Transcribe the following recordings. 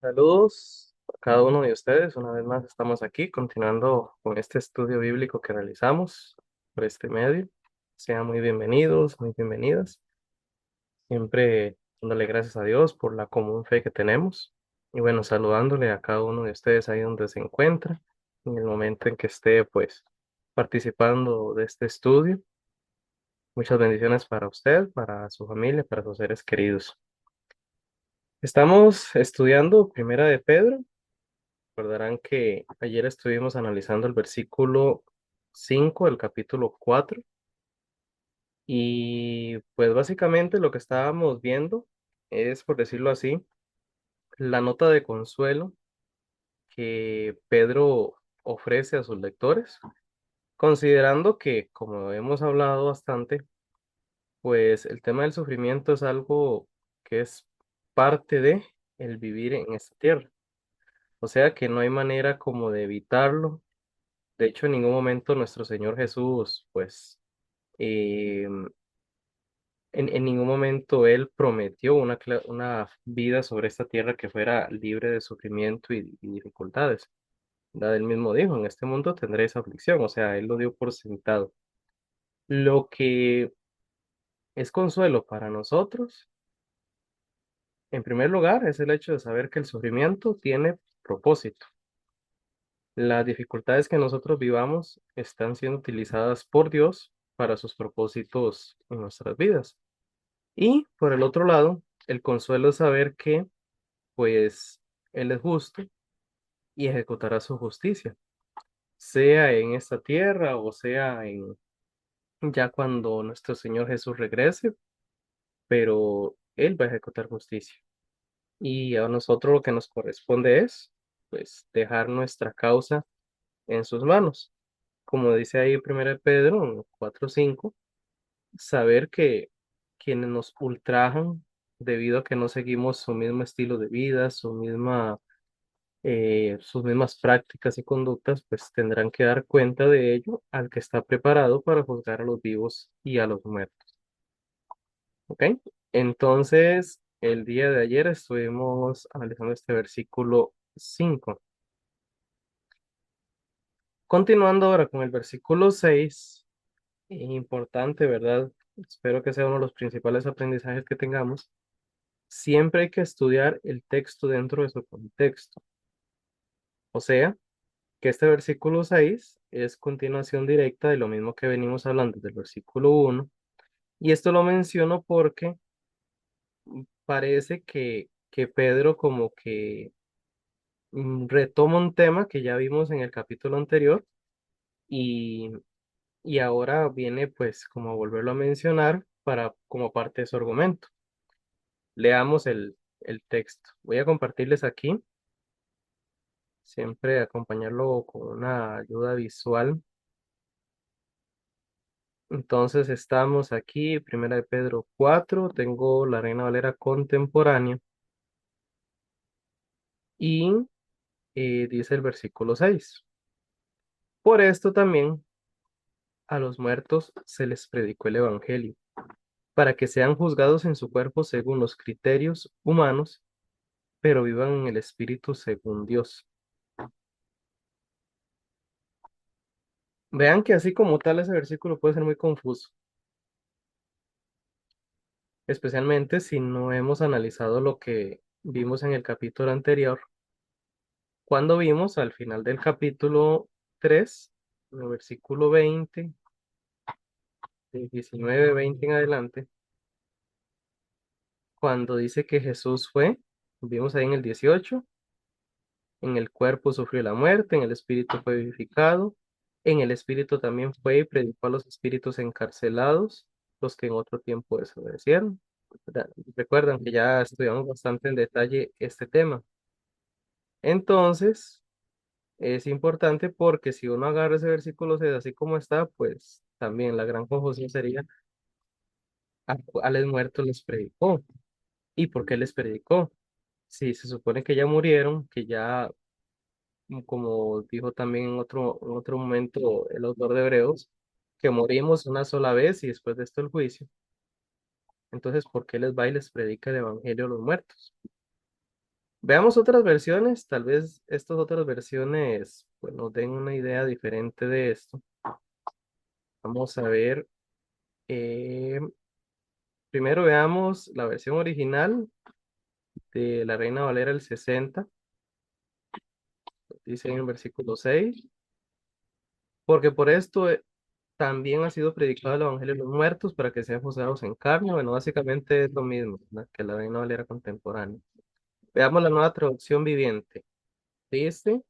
Saludos a cada uno de ustedes. Una vez más estamos aquí continuando con este estudio bíblico que realizamos por este medio. Sean muy bienvenidos, muy bienvenidas. Siempre dándole gracias a Dios por la común fe que tenemos. Y bueno, saludándole a cada uno de ustedes ahí donde se encuentra, en el momento en que esté pues participando de este estudio. Muchas bendiciones para usted, para su familia, para sus seres queridos. Estamos estudiando Primera de Pedro. Recordarán que ayer estuvimos analizando el versículo 5 del capítulo 4 y pues básicamente lo que estábamos viendo es, por decirlo así, la nota de consuelo que Pedro ofrece a sus lectores, considerando que, como hemos hablado bastante, pues el tema del sufrimiento es algo que es parte de el vivir en esta tierra. O sea que no hay manera como de evitarlo. De hecho, en ningún momento nuestro Señor Jesús, pues, eh, en ningún momento Él prometió una vida sobre esta tierra que fuera libre de sufrimiento y dificultades. ¿Verdad? Él mismo dijo, en este mundo tendréis aflicción, o sea, Él lo dio por sentado. Lo que es consuelo para nosotros, en primer lugar, es el hecho de saber que el sufrimiento tiene propósito. Las dificultades que nosotros vivamos están siendo utilizadas por Dios para sus propósitos en nuestras vidas. Y por el otro lado, el consuelo es saber que, pues, Él es justo y ejecutará su justicia, sea en esta tierra o sea en ya cuando nuestro Señor Jesús regrese, pero Él va a ejecutar justicia. Y a nosotros lo que nos corresponde es, pues, dejar nuestra causa en sus manos. Como dice ahí 1 Pedro 4:5, saber que quienes nos ultrajan debido a que no seguimos su mismo estilo de vida, sus mismas prácticas y conductas, pues tendrán que dar cuenta de ello al que está preparado para juzgar a los vivos y a los muertos. ¿Ok? Entonces, el día de ayer estuvimos analizando este versículo 5. Continuando ahora con el versículo 6, importante, ¿verdad? Espero que sea uno de los principales aprendizajes que tengamos. Siempre hay que estudiar el texto dentro de su contexto. O sea, que este versículo 6 es continuación directa de lo mismo que venimos hablando del versículo 1. Y esto lo menciono porque parece que Pedro como que retoma un tema que ya vimos en el capítulo anterior y, y ahora viene pues como a volverlo a mencionar para como parte de su argumento. Leamos el texto. Voy a compartirles aquí, siempre acompañarlo con una ayuda visual. Entonces estamos aquí, Primera de Pedro 4, tengo la Reina Valera contemporánea y dice el versículo 6. Por esto también a los muertos se les predicó el Evangelio, para que sean juzgados en su cuerpo según los criterios humanos, pero vivan en el Espíritu según Dios. Vean que así como tal ese versículo puede ser muy confuso, especialmente si no hemos analizado lo que vimos en el capítulo anterior, cuando vimos al final del capítulo 3, el versículo 20, del 19, 20 en adelante, cuando dice que Jesús fue, vimos ahí en el 18, en el cuerpo sufrió la muerte, en el espíritu fue vivificado, en el espíritu también fue y predicó a los espíritus encarcelados, los que en otro tiempo desobedecieron. Recuerdan que ya estudiamos bastante en detalle este tema. Entonces, es importante porque si uno agarra ese versículo 6 así como está, pues también la gran confusión sería a los muertos les predicó. ¿Y por qué les predicó? Si se supone que ya murieron, que ya, como dijo también en otro momento el autor de Hebreos, que morimos una sola vez y después de esto el juicio. Entonces, ¿por qué les va y les predica el evangelio a los muertos? Veamos otras versiones, tal vez estas otras versiones pues, nos den una idea diferente de esto. Vamos a ver, eh, primero veamos la versión original de la Reina Valera el 60, dice en el versículo 6, porque por esto también ha sido predicado el Evangelio de los muertos para que sean juzgados en carne. Bueno, básicamente es lo mismo, ¿verdad?, que la Reina Valera contemporánea. Veamos la nueva traducción viviente. Dice,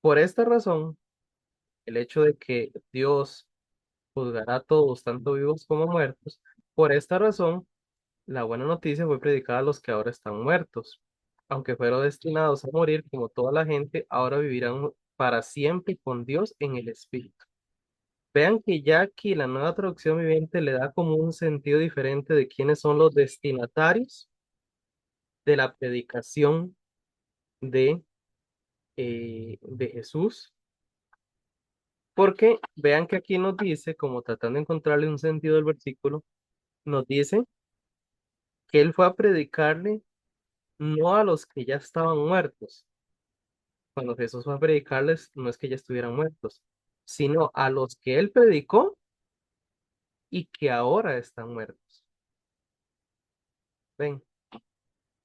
por esta razón, el hecho de que Dios juzgará a todos, tanto vivos como muertos, por esta razón, la buena noticia fue predicada a los que ahora están muertos. Aunque fueron destinados a morir como toda la gente, ahora vivirán para siempre con Dios en el Espíritu. Vean que ya aquí la nueva traducción viviente le da como un sentido diferente de quiénes son los destinatarios de la predicación de, de Jesús. Porque vean que aquí nos dice, como tratando de encontrarle un sentido al versículo, nos dice que él fue a predicarle no a los que ya estaban muertos. Cuando Jesús fue a predicarles, no es que ya estuvieran muertos, sino a los que él predicó y que ahora están muertos. Ven,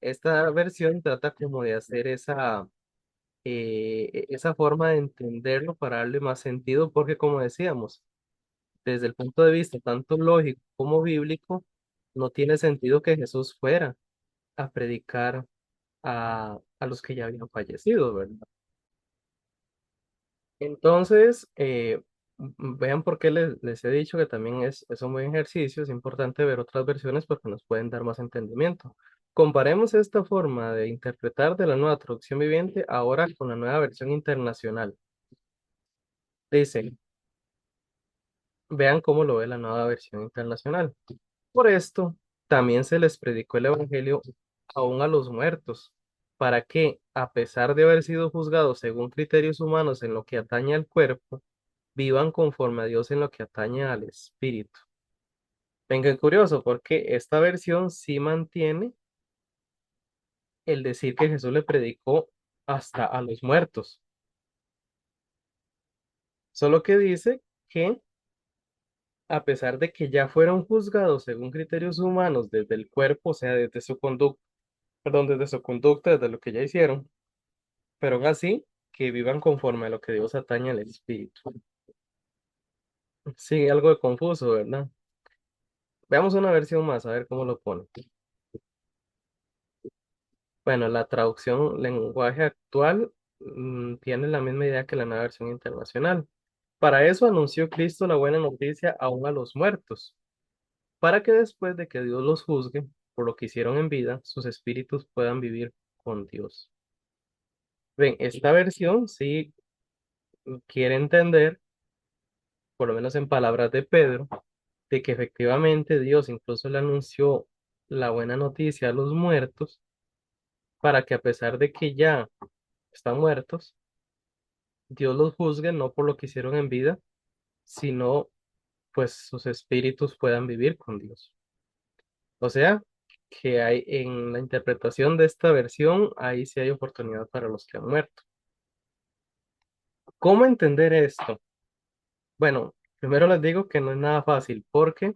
esta versión trata como de hacer esa forma de entenderlo para darle más sentido, porque como decíamos, desde el punto de vista tanto lógico como bíblico, no tiene sentido que Jesús fuera a predicar a los que ya habían fallecido, ¿verdad? Entonces, vean por qué les he dicho que también es un buen ejercicio, es importante ver otras versiones porque nos pueden dar más entendimiento. Comparemos esta forma de interpretar de la nueva traducción viviente ahora con la nueva versión internacional. Dice, vean cómo lo ve la nueva versión internacional. Por esto, también se les predicó el Evangelio aún a los muertos, para que, a pesar de haber sido juzgados según criterios humanos en lo que atañe al cuerpo, vivan conforme a Dios en lo que atañe al espíritu. Venga, curioso, porque esta versión sí mantiene el decir que Jesús le predicó hasta a los muertos, solo que dice que a pesar de que ya fueron juzgados según criterios humanos desde el cuerpo, o sea, desde su conducta, perdón, desde su conducta, desde lo que ya hicieron, pero aún así que vivan conforme a lo que Dios atañe al espíritu. Sí, algo de confuso, ¿verdad? Veamos una versión más, a ver cómo lo pone. Bueno, la traducción lenguaje actual tiene la misma idea que la nueva versión internacional. Para eso anunció Cristo la buena noticia aún a los muertos, para que después de que Dios los juzgue por lo que hicieron en vida, sus espíritus puedan vivir con Dios. Ven, esta versión sí quiere entender, por lo menos en palabras de Pedro, de que efectivamente Dios incluso le anunció la buena noticia a los muertos, para que a pesar de que ya están muertos, Dios los juzgue no por lo que hicieron en vida, sino pues sus espíritus puedan vivir con Dios. O sea, que hay en la interpretación de esta versión, ahí sí hay oportunidad para los que han muerto. ¿Cómo entender esto? Bueno, primero les digo que no es nada fácil porque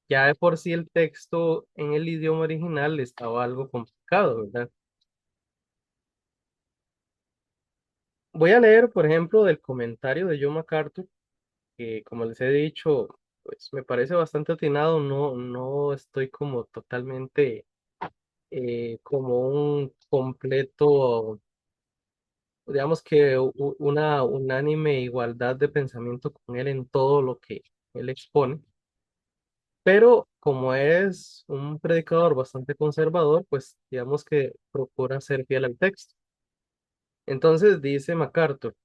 ya de por sí el texto en el idioma original estaba algo complicado, ¿verdad? Voy a leer, por ejemplo, del comentario de John MacArthur, que como les he dicho, pues me parece bastante atinado, no estoy como totalmente como un completo, digamos que una unánime igualdad de pensamiento con él en todo lo que él expone, pero como es un predicador bastante conservador, pues digamos que procura ser fiel al texto. Entonces dice MacArthur,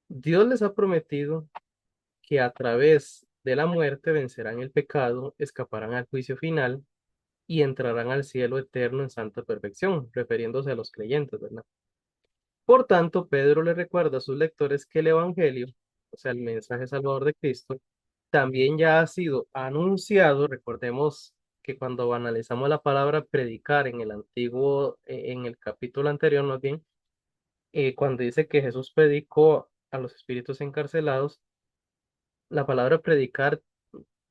Dios les ha prometido que a través de la muerte vencerán el pecado, escaparán al juicio final y entrarán al cielo eterno en santa perfección, refiriéndose a los creyentes, ¿verdad? Por tanto, Pedro le recuerda a sus lectores que el Evangelio, o sea, el mensaje salvador de Cristo, también ya ha sido anunciado, recordemos que cuando analizamos la palabra predicar en el antiguo, en el capítulo anterior, más bien, cuando dice que Jesús predicó a los espíritus encarcelados, la palabra predicar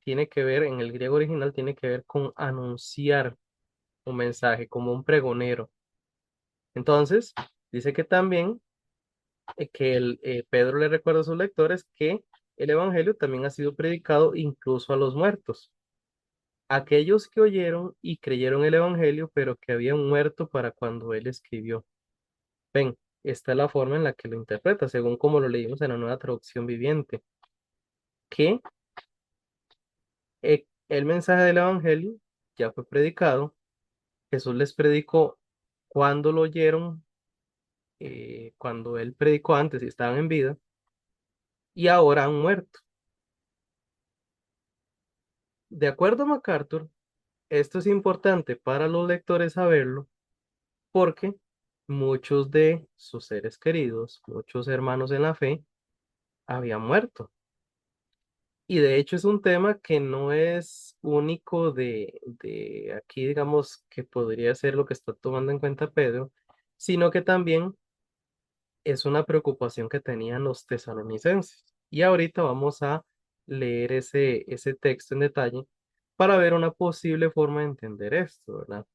tiene que ver, en el griego original, tiene que ver con anunciar un mensaje, como un pregonero. Entonces, dice que también Pedro le recuerda a sus lectores que el evangelio también ha sido predicado incluso a los muertos, aquellos que oyeron y creyeron el evangelio, pero que habían muerto para cuando él escribió. Ven, esta es la forma en la que lo interpreta, según como lo leímos en la Nueva Traducción Viviente, que el mensaje del evangelio ya fue predicado. Jesús les predicó cuando lo oyeron, cuando él predicó antes y estaban en vida, y ahora han muerto. De acuerdo a MacArthur, esto es importante para los lectores saberlo porque muchos de sus seres queridos, muchos hermanos en la fe, habían muerto. Y de hecho es un tema que no es único de aquí, digamos, que podría ser lo que está tomando en cuenta Pedro, sino que también es una preocupación que tenían los tesalonicenses. Y ahorita vamos a leer ese texto en detalle para ver una posible forma de entender esto, ¿verdad?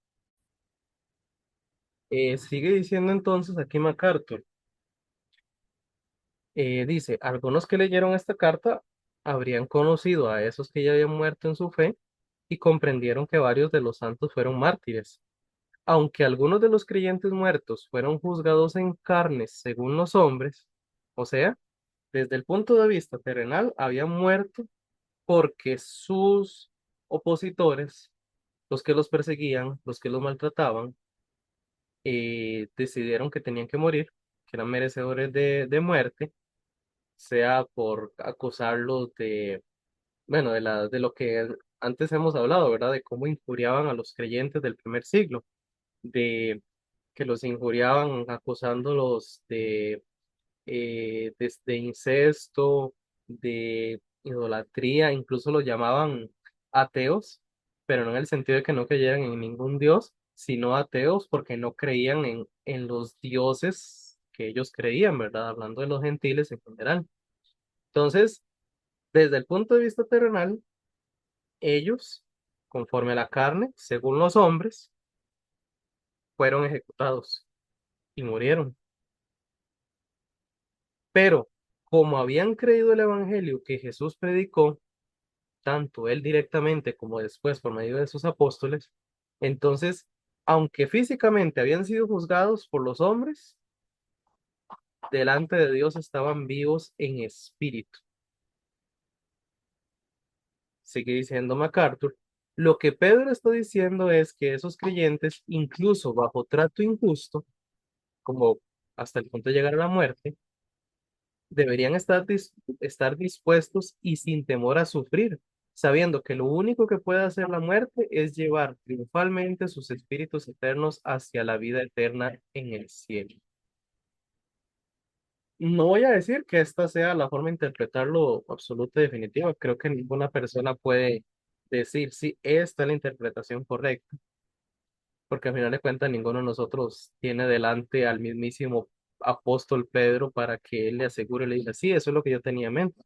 Sigue diciendo entonces aquí MacArthur, dice, algunos que leyeron esta carta habrían conocido a esos que ya habían muerto en su fe y comprendieron que varios de los santos fueron mártires. Aunque algunos de los creyentes muertos fueron juzgados en carnes según los hombres, o sea, desde el punto de vista terrenal, habían muerto porque sus opositores, los que los perseguían, los que los maltrataban, decidieron que tenían que morir, que eran merecedores de muerte, sea por acusarlos de, bueno, de lo que antes hemos hablado, ¿verdad? De cómo injuriaban a los creyentes del primer siglo, de que los injuriaban acusándolos de incesto, de idolatría, incluso los llamaban ateos, pero no en el sentido de que no creyeran en ningún dios, sino ateos porque no creían en los dioses que ellos creían, ¿verdad? Hablando de los gentiles en general. Entonces, desde el punto de vista terrenal, ellos, conforme a la carne, según los hombres, fueron ejecutados y murieron. Pero como habían creído el evangelio que Jesús predicó, tanto él directamente como después por medio de sus apóstoles, entonces, aunque físicamente habían sido juzgados por los hombres, delante de Dios estaban vivos en espíritu. Sigue diciendo MacArthur, lo que Pedro está diciendo es que esos creyentes, incluso bajo trato injusto, como hasta el punto de llegar a la muerte, deberían estar dispuestos y sin temor a sufrir, sabiendo que lo único que puede hacer la muerte es llevar triunfalmente sus espíritus eternos hacia la vida eterna en el cielo. No voy a decir que esta sea la forma de interpretarlo absoluta y definitiva. Creo que ninguna persona puede decir si esta es la interpretación correcta, porque al final de cuentas ninguno de nosotros tiene delante al mismísimo apóstol Pedro para que él le asegure, le diga, sí, eso es lo que yo tenía en mente.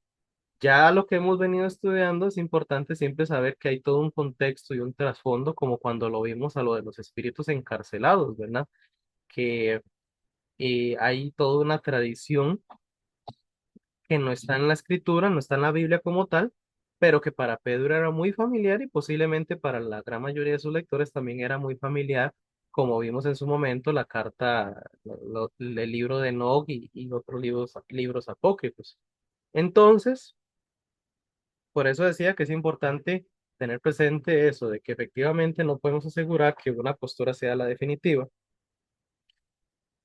Ya lo que hemos venido estudiando es importante siempre saber que hay todo un contexto y un trasfondo, como cuando lo vimos a lo de los espíritus encarcelados, ¿verdad? Que hay toda una tradición que no está en la escritura, no está en la Biblia como tal, pero que para Pedro era muy familiar y posiblemente para la gran mayoría de sus lectores también era muy familiar, como vimos en su momento la carta, el libro de Enoch y otros libros apócrifos. Entonces, por eso decía que es importante tener presente eso, de que efectivamente no podemos asegurar que una postura sea la definitiva.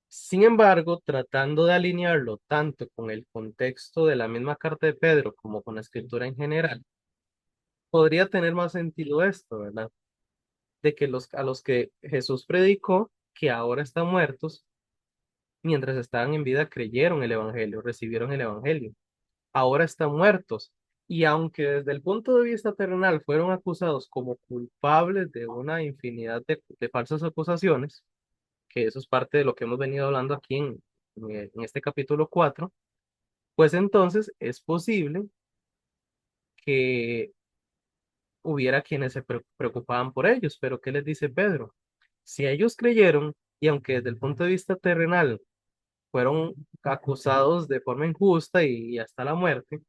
Sin embargo, tratando de alinearlo tanto con el contexto de la misma carta de Pedro como con la escritura en general, podría tener más sentido esto, ¿verdad? De que a los que Jesús predicó, que ahora están muertos, mientras estaban en vida creyeron el Evangelio, recibieron el Evangelio. Ahora están muertos Y aunque desde el punto de vista terrenal fueron acusados como culpables de una infinidad de falsas acusaciones, que eso es parte de lo que hemos venido hablando aquí en este capítulo 4, pues entonces es posible que hubiera quienes se preocupaban por ellos. Pero ¿qué les dice Pedro? Si ellos creyeron, y aunque desde el punto de vista terrenal fueron acusados de forma injusta y hasta la muerte,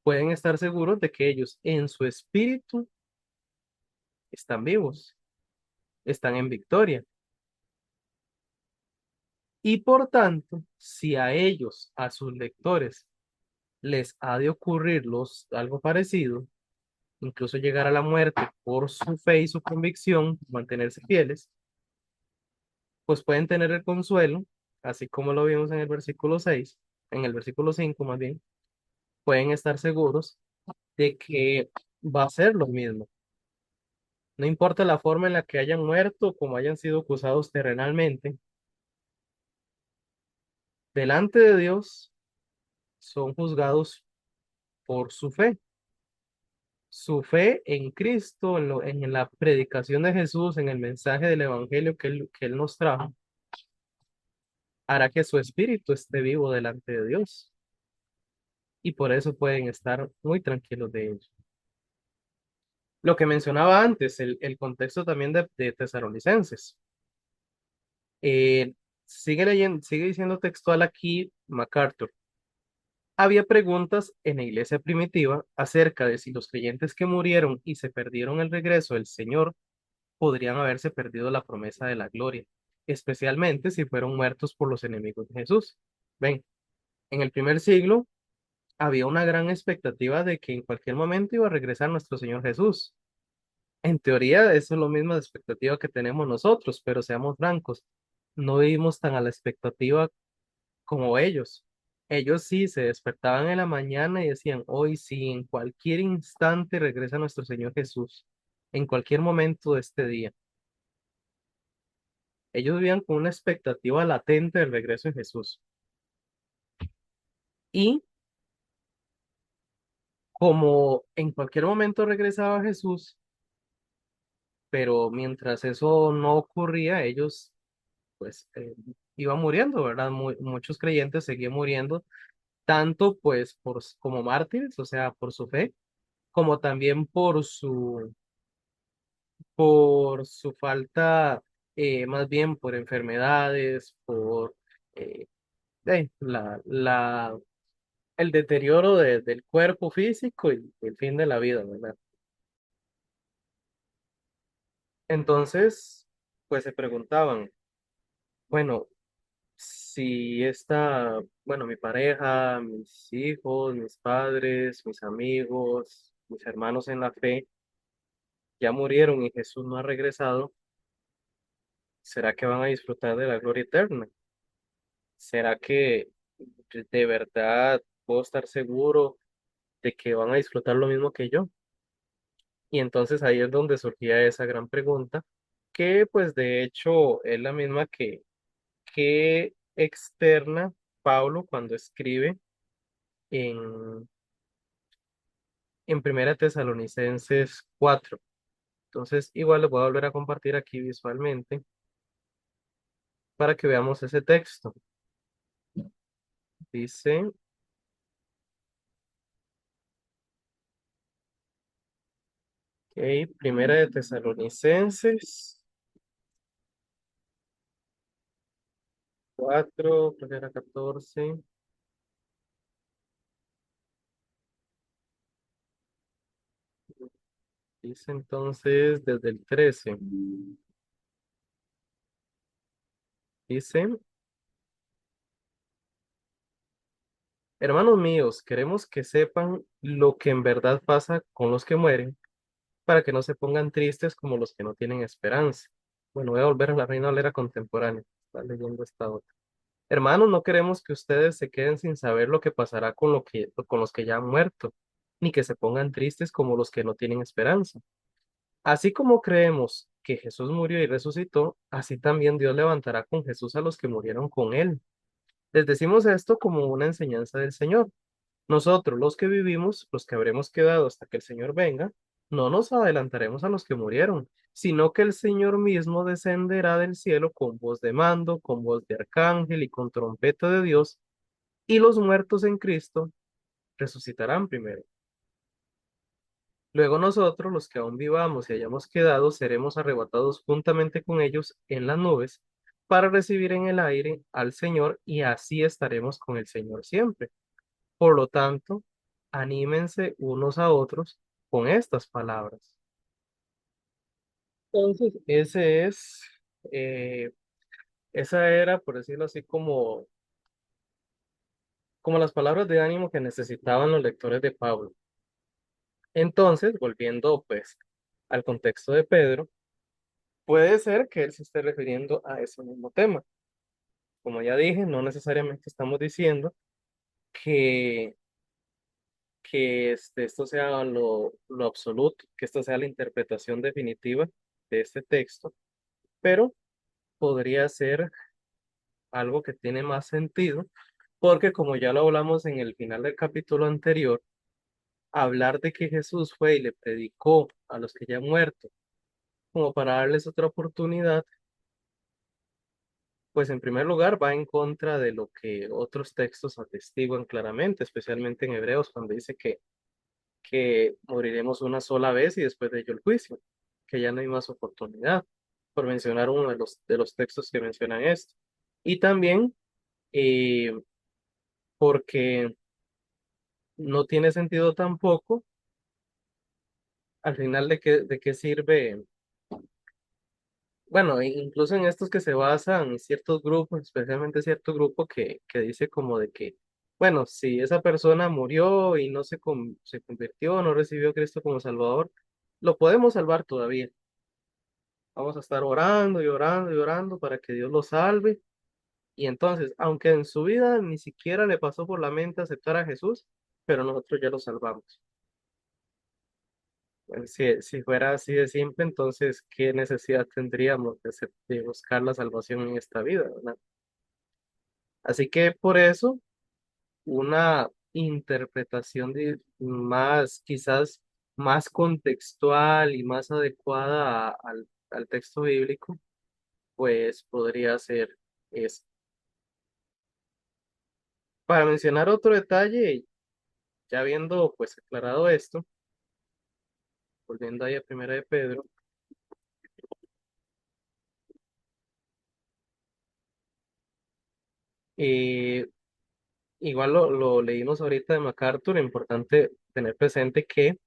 pueden estar seguros de que ellos en su espíritu están vivos, están en victoria. Y por tanto, si a ellos, a sus lectores, les ha de algo parecido, incluso llegar a la muerte por su fe y su convicción, mantenerse fieles, pues pueden tener el consuelo, así como lo vimos en el versículo 6, en el versículo 5 más bien, pueden estar seguros de que va a ser lo mismo. No importa la forma en la que hayan muerto o como hayan sido acusados terrenalmente, delante de Dios son juzgados por su fe en Cristo, en la predicación de Jesús, en el mensaje del Evangelio que él nos trajo, hará que su espíritu esté vivo delante de Dios. Y por eso pueden estar muy tranquilos de ello. Lo que mencionaba antes, el contexto también de Tesalonicenses. Eh, sigue leyendo, sigue diciendo textual aquí MacArthur. Había preguntas en la iglesia primitiva acerca de si los creyentes que murieron y se perdieron el regreso del Señor podrían haberse perdido la promesa de la gloria, especialmente si fueron muertos por los enemigos de Jesús. Ven, en el primer siglo había una gran expectativa de que en cualquier momento iba a regresar nuestro Señor Jesús. En teoría, eso es lo mismo de expectativa que tenemos nosotros, pero seamos francos, no vivimos tan a la expectativa como ellos. Ellos sí se despertaban en la mañana y decían, hoy sí, en cualquier instante regresa nuestro Señor Jesús, en cualquier momento de este día. Ellos vivían con una expectativa latente del regreso de Jesús. Y como en cualquier momento regresaba Jesús, pero mientras eso no ocurría, ellos pues iban muriendo, ¿verdad? Muchos creyentes seguían muriendo, tanto pues como mártires, o sea, por su fe, como también por su falta, más bien por enfermedades, por eh, el deterioro del cuerpo físico y el fin de la vida, ¿verdad? Entonces, pues se preguntaban, bueno, si bueno, mi pareja, mis hijos, mis padres, mis amigos, mis hermanos en la fe, ya murieron y Jesús no ha regresado, ¿será que van a disfrutar de la gloria eterna? ¿Será que de verdad puedo estar seguro de que van a disfrutar lo mismo que yo? Y entonces ahí es donde surgía esa gran pregunta, que pues de hecho es la misma que externa Pablo cuando escribe en, en Primera Tesalonicenses 4. Entonces igual lo voy a volver a compartir aquí visualmente para que veamos ese texto. Dice, ok, Primera de Tesalonicenses 4, creo que era 14. Dice entonces desde el 13. Dice, hermanos míos, queremos que sepan lo que en verdad pasa con los que mueren, para que no se pongan tristes como los que no tienen esperanza. Bueno, voy a volver a la Reina Valera contemporánea. Está leyendo esta otra. Hermanos, no queremos que ustedes se queden sin saber lo que pasará con los que ya han muerto, ni que se pongan tristes como los que no tienen esperanza. Así como creemos que Jesús murió y resucitó, así también Dios levantará con Jesús a los que murieron con él. Les decimos esto como una enseñanza del Señor. Nosotros, los que vivimos, los que habremos quedado hasta que el Señor venga, no nos adelantaremos a los que murieron, sino que el Señor mismo descenderá del cielo con voz de mando, con voz de arcángel y con trompeta de Dios, y los muertos en Cristo resucitarán primero. Luego nosotros, los que aún vivamos y hayamos quedado, seremos arrebatados juntamente con ellos en las nubes para recibir en el aire al Señor y así estaremos con el Señor siempre. Por lo tanto, anímense unos a otros con estas palabras. Entonces, eh, esa era, por decirlo así, como las palabras de ánimo que necesitaban los lectores de Pablo. Entonces, volviendo pues al contexto de Pedro, puede ser que él se esté refiriendo a ese mismo tema. Como ya dije, no necesariamente estamos diciendo que, esto sea lo absoluto, que esto sea la interpretación definitiva de este texto, pero podría ser algo que tiene más sentido, porque como ya lo hablamos en el final del capítulo anterior, hablar de que Jesús fue y le predicó a los que ya han muerto, como para darles otra oportunidad, pues en primer lugar va en contra de lo que otros textos atestiguan claramente, especialmente en Hebreos, cuando dice que moriremos una sola vez y después de ello el juicio, que ya no hay más oportunidad, por mencionar uno de los textos que mencionan esto. Y también eh, porque no tiene sentido tampoco, al final de qué sirve, bueno, incluso en estos que se basan en ciertos grupos, especialmente cierto grupo que dice como de que, bueno, si esa persona murió y no se convirtió, no recibió a Cristo como Salvador, lo podemos salvar todavía. Vamos a estar orando y orando y orando para que Dios lo salve. Y entonces, aunque en su vida ni siquiera le pasó por la mente aceptar a Jesús, pero nosotros ya lo salvamos. Si fuera así de simple, entonces, ¿qué necesidad tendríamos de buscar la salvación en esta vida, ¿verdad? Así que por eso, una interpretación más, quizás más contextual y más adecuada al texto bíblico, pues podría ser eso. Para mencionar otro detalle, ya habiendo pues aclarado esto, volviendo ahí a Primera de Pedro, eh, igual lo leímos ahorita de MacArthur, importante tener presente que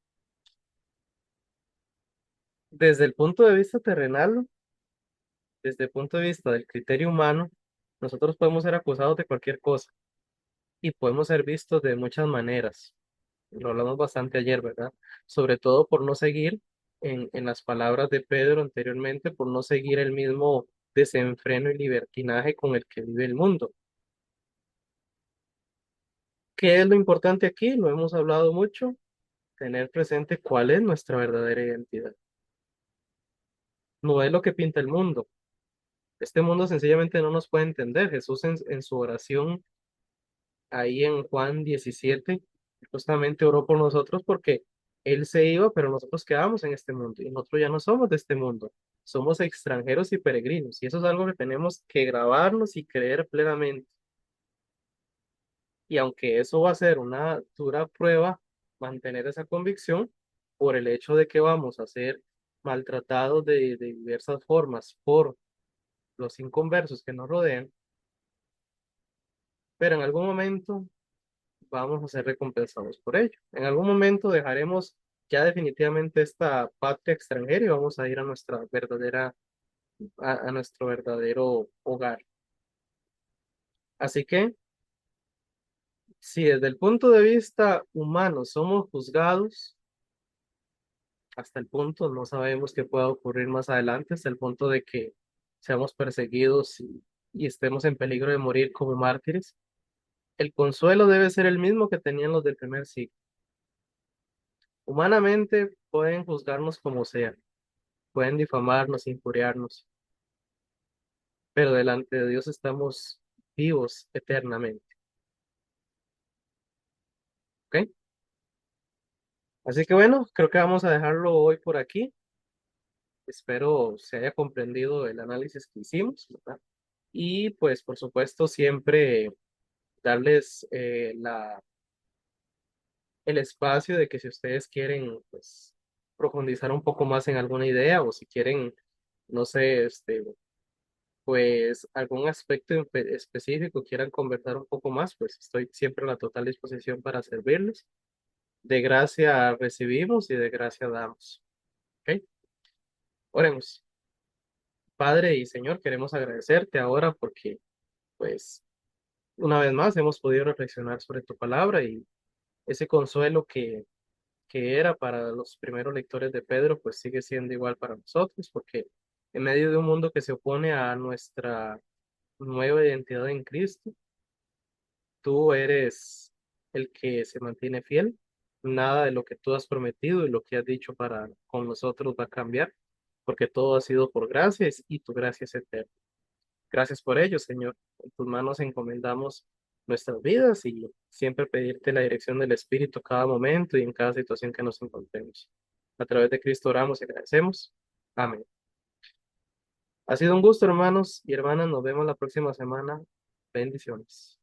desde el punto de vista terrenal, desde el punto de vista del criterio humano, nosotros podemos ser acusados de cualquier cosa y podemos ser vistos de muchas maneras. Lo hablamos bastante ayer, ¿verdad? Sobre todo por no seguir en las palabras de Pedro anteriormente, por no seguir el mismo desenfreno y libertinaje con el que vive el mundo. ¿Qué es lo importante aquí? Lo hemos hablado mucho, tener presente cuál es nuestra verdadera identidad. No es lo que pinta el mundo. Este mundo sencillamente no nos puede entender. Jesús en su oración ahí en Juan 17 justamente oró por nosotros porque Él se iba, pero nosotros quedamos en este mundo y nosotros ya no somos de este mundo. Somos extranjeros y peregrinos y eso es algo que tenemos que grabarnos y creer plenamente. Y aunque eso va a ser una dura prueba, mantener esa convicción por el hecho de que vamos a ser maltratados de diversas formas por los inconversos que nos rodean, pero en algún momento vamos a ser recompensados por ello. En algún momento dejaremos ya definitivamente esta patria extranjera y vamos a ir a a nuestro verdadero hogar. Así que, si desde el punto de vista humano somos juzgados, hasta el punto, no sabemos qué pueda ocurrir más adelante, hasta el punto de que seamos perseguidos y estemos en peligro de morir como mártires, el consuelo debe ser el mismo que tenían los del primer siglo. Humanamente pueden juzgarnos como sea, pueden difamarnos, injuriarnos, pero delante de Dios estamos vivos eternamente. ¿ok? Así que bueno, creo que vamos a dejarlo hoy por aquí. Espero se haya comprendido el análisis que hicimos, ¿verdad? Y pues por supuesto siempre darles el espacio de que si ustedes quieren pues profundizar un poco más en alguna idea o si quieren, no sé, pues algún aspecto específico quieran conversar un poco más, pues estoy siempre a la total disposición para servirles. De gracia recibimos y de gracia damos. ¿Ok? Oremos. Padre y Señor, queremos agradecerte ahora porque, pues, una vez más hemos podido reflexionar sobre tu palabra y ese consuelo que era para los primeros lectores de Pedro, pues sigue siendo igual para nosotros, porque en medio de un mundo que se opone a nuestra nueva identidad en Cristo, tú eres el que se mantiene fiel. Nada de lo que tú has prometido y lo que has dicho para con nosotros va a cambiar, porque todo ha sido por gracias y tu gracia es eterna. Gracias por ello, Señor. En tus manos encomendamos nuestras vidas y siempre pedirte la dirección del Espíritu cada momento y en cada situación que nos encontremos. A través de Cristo oramos y agradecemos. Amén. Ha sido un gusto, hermanos y hermanas. Nos vemos la próxima semana. Bendiciones.